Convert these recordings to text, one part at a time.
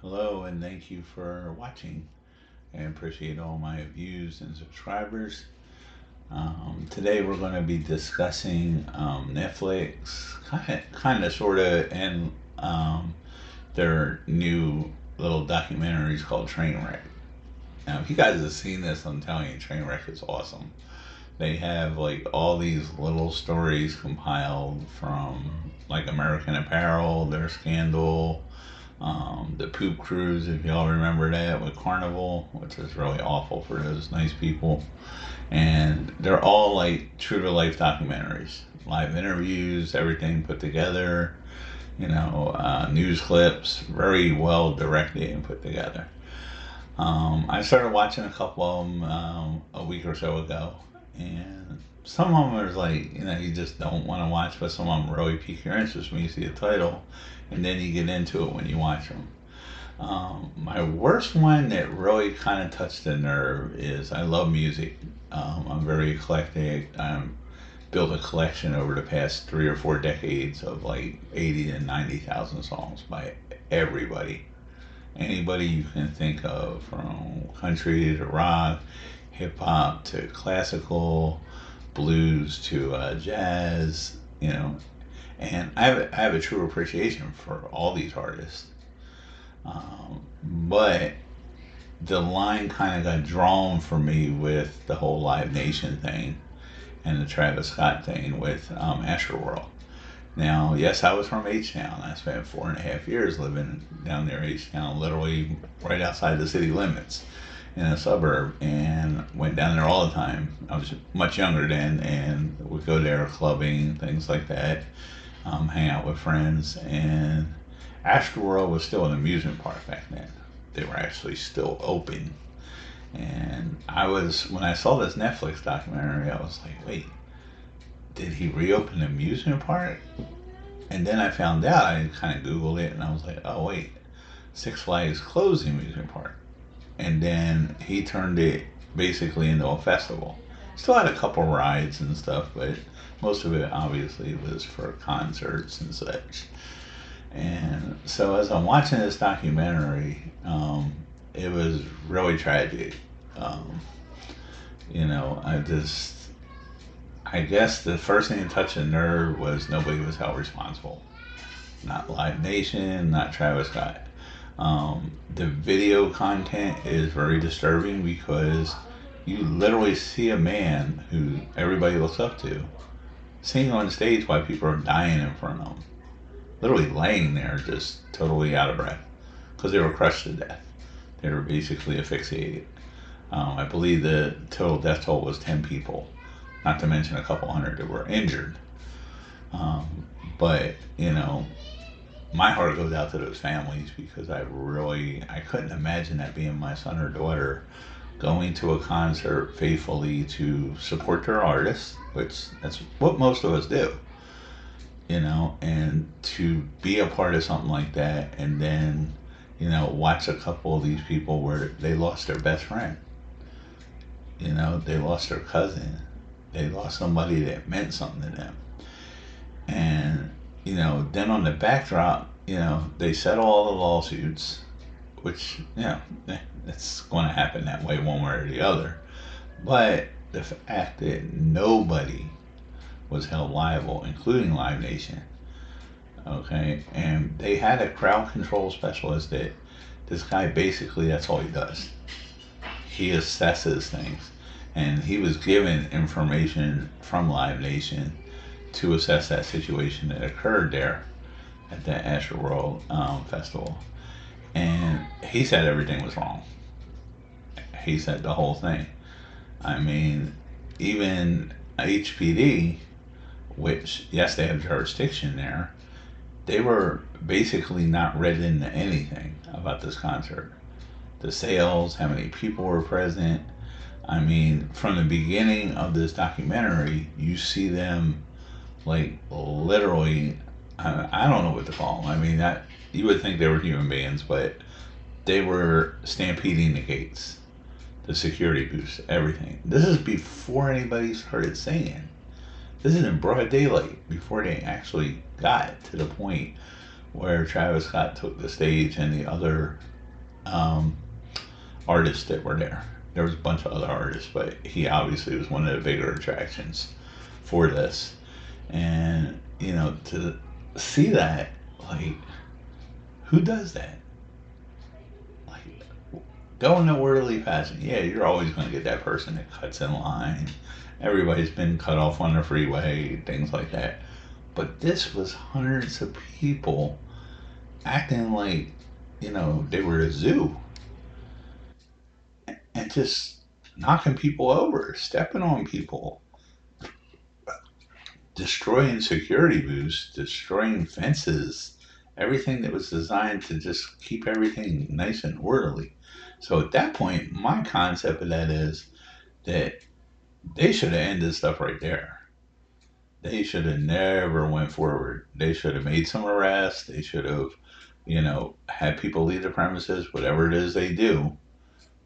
Hello, and thank you for watching. I appreciate all my views and subscribers. Today we're going to be discussing Netflix, sort of, and their new little documentaries called Trainwreck. Now, if you guys have seen this, I'm telling you, Trainwreck is awesome. They have like all these little stories compiled from like American Apparel, their scandal, the poop cruise, if y'all remember that with Carnival, which is really awful for those nice people. And they're all like true to life documentaries, live interviews, everything put together, news clips, very well directed and put together. I started watching a couple of them a week or so ago, and some of them are like, you just don't want to watch, but some of them really pique your interest when you see the title, and then you get into it when you watch them. My worst one that really kind of touched the nerve is I love music. I'm very eclectic. I'm built a collection over the past 3 or 4 decades of like 80 to 90,000 songs by everybody. Anybody you can think of, from country to rock, hip hop to classical, blues to jazz, And I have a true appreciation for all these artists. But the line kind of got drawn for me with the whole Live Nation thing and the Travis Scott thing with Astroworld. Now, yes, I was from H Town. I spent 4.5 years living down near H Town, literally right outside the city limits in a suburb, and went down there all the time. I was much younger then, and would go there clubbing, things like that, hang out with friends. And Astroworld was still an amusement park back then. They were actually still open. And when I saw this Netflix documentary, I was like, wait, did he reopen the amusement park? And then I found out, I kind of Googled it, and I was like, oh, wait, Six Flags closed the amusement park. And then he turned it basically into a festival. Still had a couple rides and stuff, but most of it obviously was for concerts and such. And so as I'm watching this documentary, it was really tragic. Um, I guess the first thing that touched a nerve was nobody was held responsible. Not Live Nation, not Travis Scott. The video content is very disturbing because you literally see a man who everybody looks up to singing on stage while people are dying in front of him. Literally laying there just totally out of breath because they were crushed to death. They were basically asphyxiated. I believe the total death toll was 10 people, not to mention a couple hundred that were injured. But, my heart goes out to those families because I couldn't imagine that being my son or daughter going to a concert faithfully to support their artists, which that's what most of us do, and to be a part of something like that and then, watch a couple of these people where they lost their best friend, they lost their cousin, they lost somebody that meant something to them. And, then on the backdrop, they settle all the lawsuits, which, it's going to happen that way one way or the other. But the fact that nobody was held liable, including Live Nation, okay, and they had a crowd control specialist that this guy basically, that's all he does. He assesses things. And he was given information from Live Nation to assess that situation that occurred there at that Astroworld festival. And he said everything was wrong. He said the whole thing. I mean, even HPD, which, yes, they have jurisdiction there, they were basically not read into anything about this concert. The sales, how many people were present. I mean, from the beginning of this documentary, you see them like literally, I don't know what to call them. I mean, that you would think they were human beings, but they were stampeding the gates, the security booths, everything. This is before anybody started singing. This is in broad daylight before they actually got to the point where Travis Scott took the stage and the other um, artists that were there. There was a bunch of other artists, but he obviously was one of the bigger attractions for this. And to see that, like, who does that? Like, go in an orderly fashion. Yeah, you're always going to get that person that cuts in line. Everybody's been cut off on the freeway, things like that. But this was hundreds of people acting like, they were a zoo and just knocking people over, stepping on people, destroying security booths, destroying fences, everything that was designed to just keep everything nice and orderly. So at that point, my concept of that is that they should have ended stuff right there. They should have never went forward. They should have made some arrests. They should have, had people leave the premises, whatever it is they do.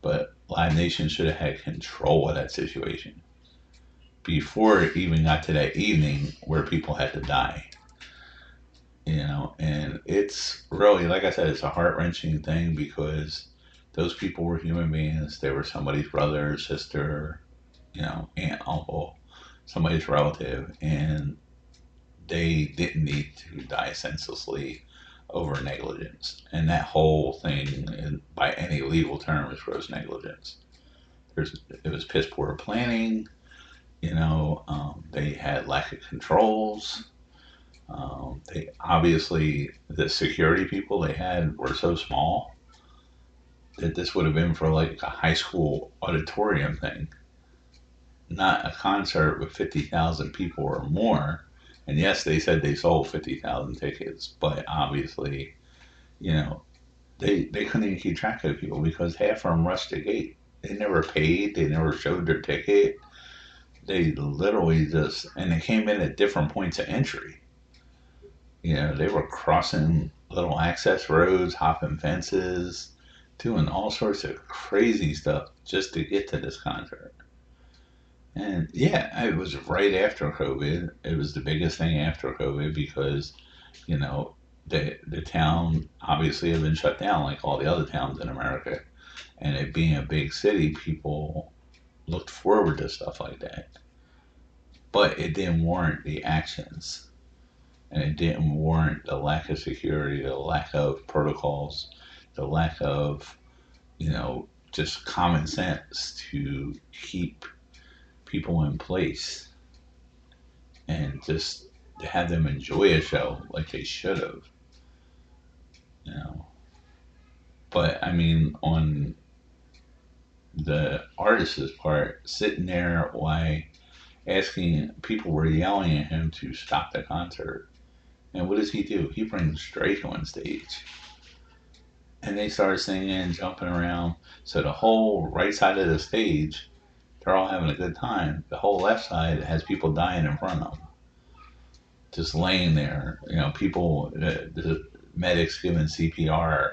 But Live Nation should have had control of that situation before it even got to that evening where people had to die. And it's really, like I said, it's a heart wrenching thing because those people were human beings. They were somebody's brother, or sister, aunt, uncle, somebody's relative, and they didn't need to die senselessly over negligence. And that whole thing, by any legal term, is gross negligence. It was piss poor planning. They had lack of controls. They obviously, the security people they had were so small that this would have been for like a high school auditorium thing, not a concert with 50,000 people or more. And yes, they said they sold 50,000 tickets, but obviously, you know, they couldn't even keep track of people because half of them rushed the gate. They never paid, they never showed their ticket. They literally just, and they came in at different points of entry. They were crossing little access roads, hopping fences, doing all sorts of crazy stuff just to get to this concert. And yeah, it was right after COVID. It was the biggest thing after COVID because, you know, the town obviously had been shut down like all the other towns in America. And it being a big city, people looked forward to stuff like that. But it didn't warrant the actions. And it didn't warrant the lack of security, the lack of protocols, the lack of, just common sense to keep people in place and just to have them enjoy a show like they should have, you know. But I mean, on the artist's part, sitting there while asking people were yelling at him to stop the concert. And what does he do? He brings Drake on stage. And they start singing and jumping around. So the whole right side of the stage, they're all having a good time. The whole left side has people dying in front of them, just laying there. People, the medics giving CPR.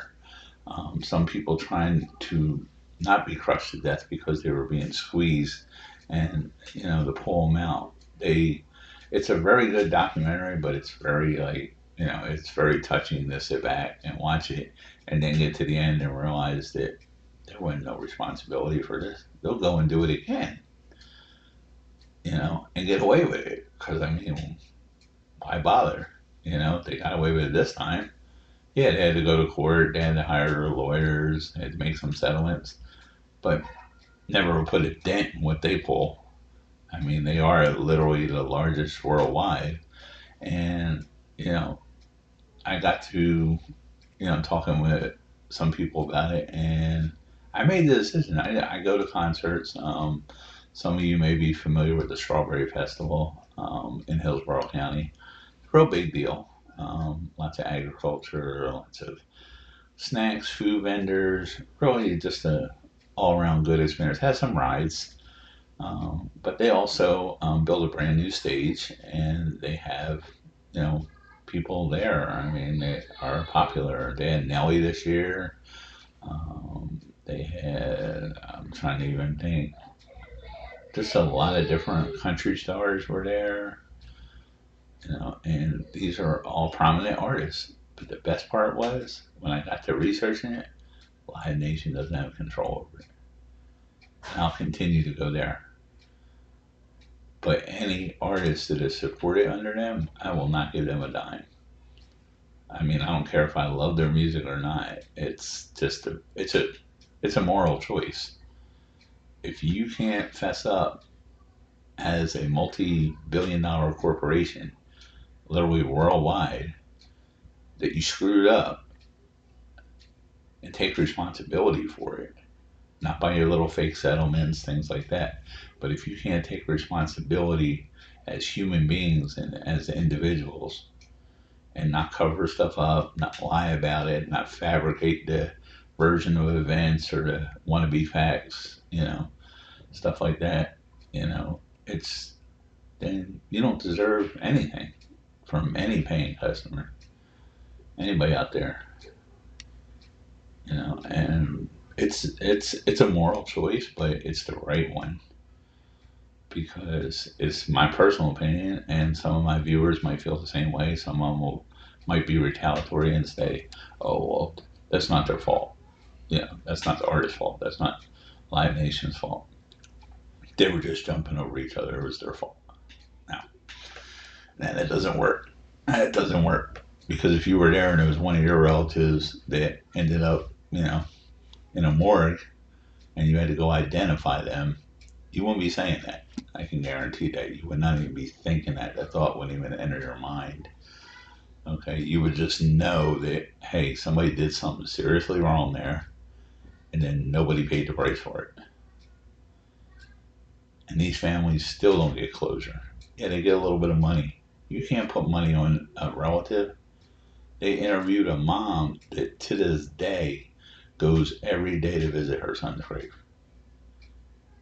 Some people trying to not be crushed to death because they were being squeezed, and to pull them out. It's a very good documentary, but it's very like it's very touching to sit back and watch it, and then get to the end and realize that there wasn't no responsibility for this. They'll go and do it again, and get away with it. Because I mean, why bother? They got away with it this time. Yeah, they had to go to court. They had to hire lawyers. They had to make some settlements, but never put a dent in what they pull. I mean, they are literally the largest worldwide, and you know, I got to talking with some people about it, and I made the decision. I go to concerts. Some of you may be familiar with the Strawberry Festival in Hillsborough County. Real big deal. Lots of agriculture, lots of snacks, food vendors. Really just a all around good experience. Has some rides, but they also build a brand new stage, and they have people there. I mean, they are popular. They had Nelly this year. They had, I'm trying to even think, just a lot of different country stars were there. And these are all prominent artists. But the best part was when I got to researching it Live Nation doesn't have control over it. And I'll continue to go there. But any artist that is supported under them, I will not give them a dime. I mean, I don't care if I love their music or not. It's just it's a moral choice. If you can't fess up as a multi-billion-dollar corporation, literally worldwide, that you screwed up and take responsibility for it, not by your little fake settlements, things like that, but if you can't take responsibility as human beings and as individuals and not cover stuff up, not lie about it, not fabricate the version of events or the wannabe facts, stuff like that, it's then you don't deserve anything from any paying customer, anybody out there, and it's a moral choice, but it's the right one because it's my personal opinion, and some of my viewers might feel the same way. Some of them might be retaliatory and say, "Oh, well, that's not their fault. That's not the artist's fault. That's not Live Nation's fault. They were just jumping over each other. It was their fault." Now, that doesn't work. That doesn't work because if you were there and it was one of your relatives that ended up, in a morgue, and you had to go identify them, you wouldn't be saying that. I can guarantee that. You would not even be thinking that. The thought wouldn't even enter your mind. Okay, you would just know that, hey, somebody did something seriously wrong there, and then nobody paid the price for it. And these families still don't get closure. Yeah, they get a little bit of money. You can't put money on a relative. They interviewed a mom that to this day goes every day to visit her son's grave.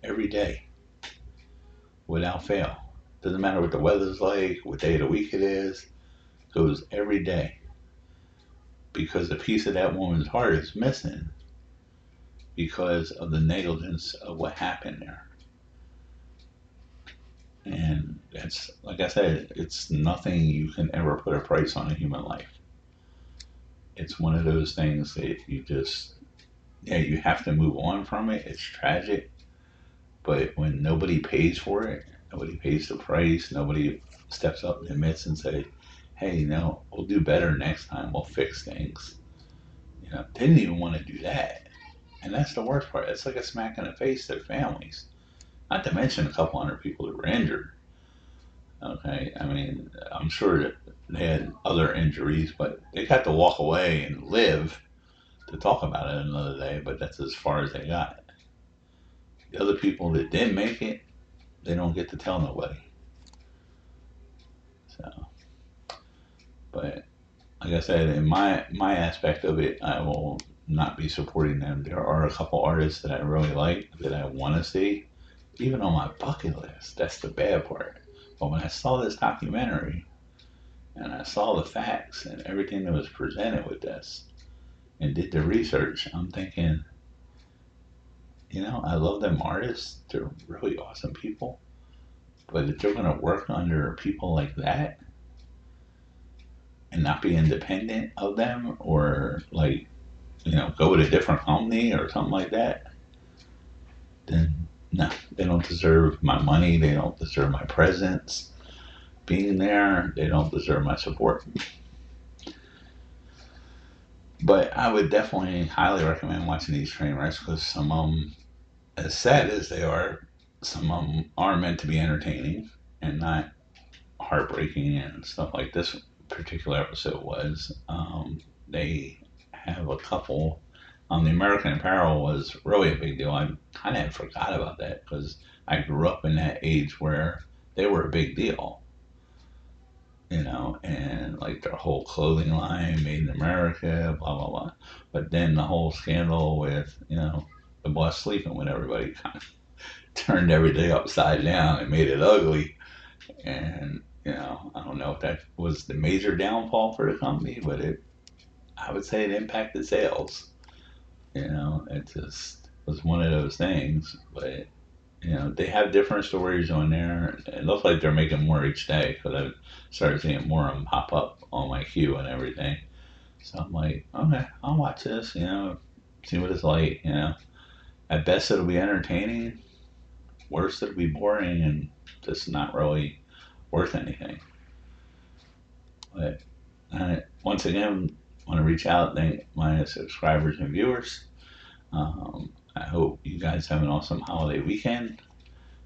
Every day. Without fail. Doesn't matter what the weather's like, what day of the week it is, goes every day. Because a piece of that woman's heart is missing because of the negligence of what happened there. And it's, like I said, it's nothing you can ever put a price on a human life. It's one of those things that you have to move on from it. It's tragic. But when nobody pays for it, nobody pays the price, nobody steps up and admits and say, hey, we'll do better next time. We'll fix things. They didn't even want to do that. And that's the worst part. It's like a smack in the face to families. Not to mention a couple hundred people that were injured. Okay, I mean, I'm sure that they had other injuries, but they got to walk away and live to talk about it another day, but that's as far as they got. The other people that didn't make it, they don't get to tell nobody. So, but like I said, in my aspect of it, I will not be supporting them. There are a couple artists that I really like that I want to see, even on my bucket list. That's the bad part. But when I saw this documentary and I saw the facts and everything that was presented with this and did the research, I'm thinking, I love them artists. They're really awesome people. But if they're going to work under people like that and not be independent of them or go with a different company or something like that, then no, they don't deserve my money. They don't deserve my presence being there. They don't deserve my support. But I would definitely highly recommend watching these train wrecks because some of them, as sad as they are, some of them are meant to be entertaining and not heartbreaking and stuff like this particular episode was. They have a couple. The American Apparel was really a big deal. I kind of forgot about that because I grew up in that age where they were a big deal, and like their whole clothing line, made in America, blah blah blah. But then the whole scandal with the boss sleeping with everybody kind of turned everything upside down and made it ugly. And I don't know if that was the major downfall for the company, but I would say it impacted sales. It just was one of those things. But they have different stories on there. It looks like they're making more each day because I started seeing more of them pop up on my queue and everything. So I'm like, okay, I'll watch this. see what it's like. At best it'll be entertaining. Worst it'll be boring and just not really worth anything. But once again, want to reach out, thank my subscribers and viewers. I hope you guys have an awesome holiday weekend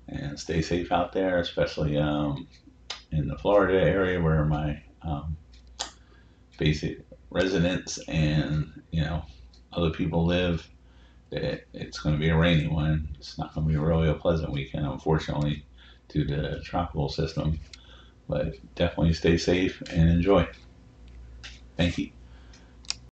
and stay safe out there, especially in the Florida area where my basic residents and other people live. It's going to be a rainy one. It's not going to be really a pleasant weekend, unfortunately, due to the tropical system. But definitely stay safe and enjoy. Thank you.